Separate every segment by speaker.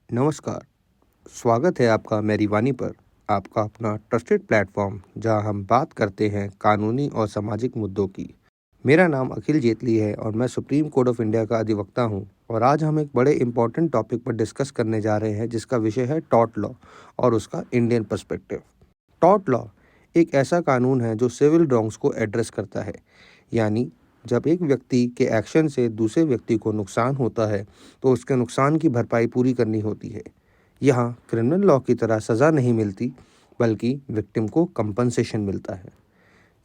Speaker 1: नमस्कार, स्वागत है आपका मेरी वाणी पर, आपका अपना ट्रस्टेड प्लेटफॉर्म जहां हम बात करते हैं कानूनी और सामाजिक मुद्दों की। मेरा नाम अखिल जेतली है और मैं सुप्रीम कोर्ट ऑफ इंडिया का अधिवक्ता हूं और आज हम एक बड़े इंपॉर्टेंट टॉपिक पर डिस्कस करने जा रहे हैं जिसका विषय है टॉर्ट लॉ और उसका इंडियन पर्सपेक्टिव। टॉर्ट लॉ एक ऐसा कानून है जो सिविल रॉन्ग्स को एड्रेस करता है, यानी जब एक व्यक्ति के एक्शन से दूसरे व्यक्ति को नुकसान होता है तो उसके नुकसान की भरपाई पूरी करनी होती है। यहाँ क्रिमिनल लॉ की तरह सज़ा नहीं मिलती, बल्कि विक्टिम को कंपनसेशन मिलता है।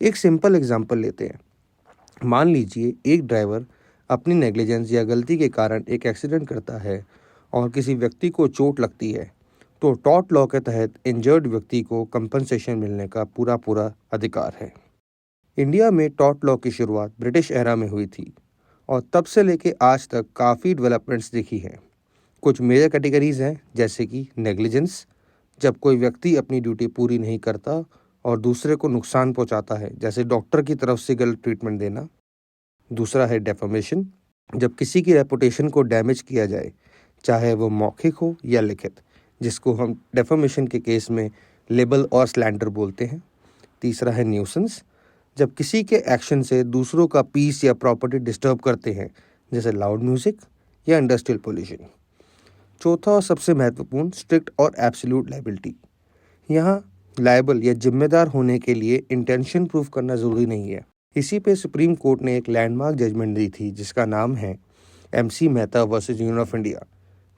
Speaker 1: एक सिंपल एग्जांपल लेते हैं। मान लीजिए एक ड्राइवर अपनी नेग्लिजेंस या गलती के कारण एक एक्सीडेंट करता है और किसी व्यक्ति को चोट लगती है, तो टॉर्ट लॉ के तहत इंजर्ड व्यक्ति को कंपनसेशन मिलने का पूरा अधिकार है। इंडिया में टॉर्ट लॉ की शुरुआत ब्रिटिश एरा में हुई थी और तब से लेके आज तक काफ़ी डेवलपमेंट्स दिखी हैं। कुछ मेजर कैटेगरीज हैं जैसे कि नेग्लिजेंस, जब कोई व्यक्ति अपनी ड्यूटी पूरी नहीं करता और दूसरे को नुकसान पहुंचाता है, जैसे डॉक्टर की तरफ से गलत ट्रीटमेंट देना। दूसरा है डेफेमेशन, जब किसी की रेपुटेशन को डैमेज किया जाए, चाहे वो मौखिक हो या लिखित, जिसको हम डेफेमेशन के केस में लेबल और स्लैंडर बोलते हैं। तीसरा है न्यूसेंस, जब किसी के एक्शन से दूसरों का पीस या प्रॉपर्टी डिस्टर्ब करते हैं, जैसे लाउड म्यूजिक या इंडस्ट्रियल पोल्यूशन। चौथा और सबसे महत्वपूर्ण, स्ट्रिक्ट और एब्सोल्यूट लायबिलिटी। यहाँ लायबल या जिम्मेदार होने के लिए इंटेंशन प्रूफ करना ज़रूरी नहीं है। इसी पे सुप्रीम कोर्ट ने एक लैंडमार्क जजमेंट दी थी जिसका नाम है MC Mehta versus union of India,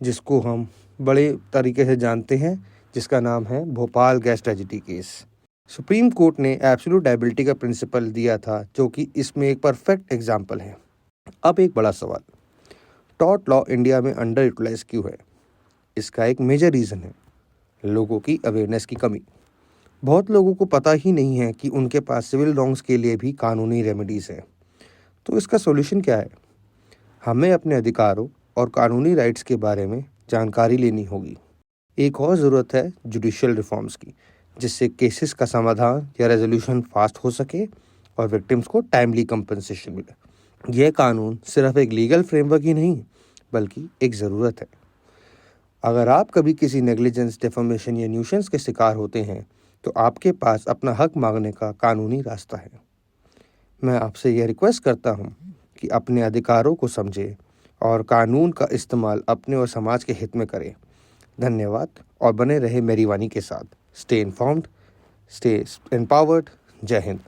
Speaker 1: जिसको हम बड़े तरीके से जानते हैं, जिसका नाम है Bhopal gas tragedy case. Supreme court ने एब्सोल्यूट लायबिलिटी का प्रिंसिपल दिया था, जो कि इसमें एक परफेक्ट एग्जाम्पल है। अब एक बड़ा सवाल, टॉर्ट लॉ इंडिया में अंडर यूटिलाइज क्यों है? इसका एक मेजर रीज़न है लोगों की अवेयरनेस की कमी। बहुत लोगों को पता ही नहीं है कि उनके पास सिविल रॉन्ग्स के लिए भी कानूनी रेमेडीज़ हैं। तो इसका सॉल्यूशन क्या है? हमें अपने अधिकारों और कानूनी राइट्स के बारे में जानकारी लेनी होगी। एक और ज़रूरत है जुडिशियल रिफॉर्म्स की, जिससे केसेस का समाधान या रेजोल्यूशन फास्ट हो सके और विक्टिम्स को टाइमली कंपनसेशन मिले। यह कानून सिर्फ एक लीगल फ्रेमवर्क ही नहीं, बल्कि एक ज़रूरत है। अगर आप कभी किसी नेग्लिजेंस, डेफेमेशन या न्यूसेंस के शिकार होते हैं, तो आपके पास अपना हक मांगने का कानूनी रास्ता है। मैं आपसे यह रिक्वेस्ट करता हूँ कि अपने अधिकारों को समझें और कानून का इस्तेमाल अपने और समाज के हित में करें। धन्यवाद और बने रहे मेरी वाणी के साथ। Stay informed, stay empowered. जय हिंद।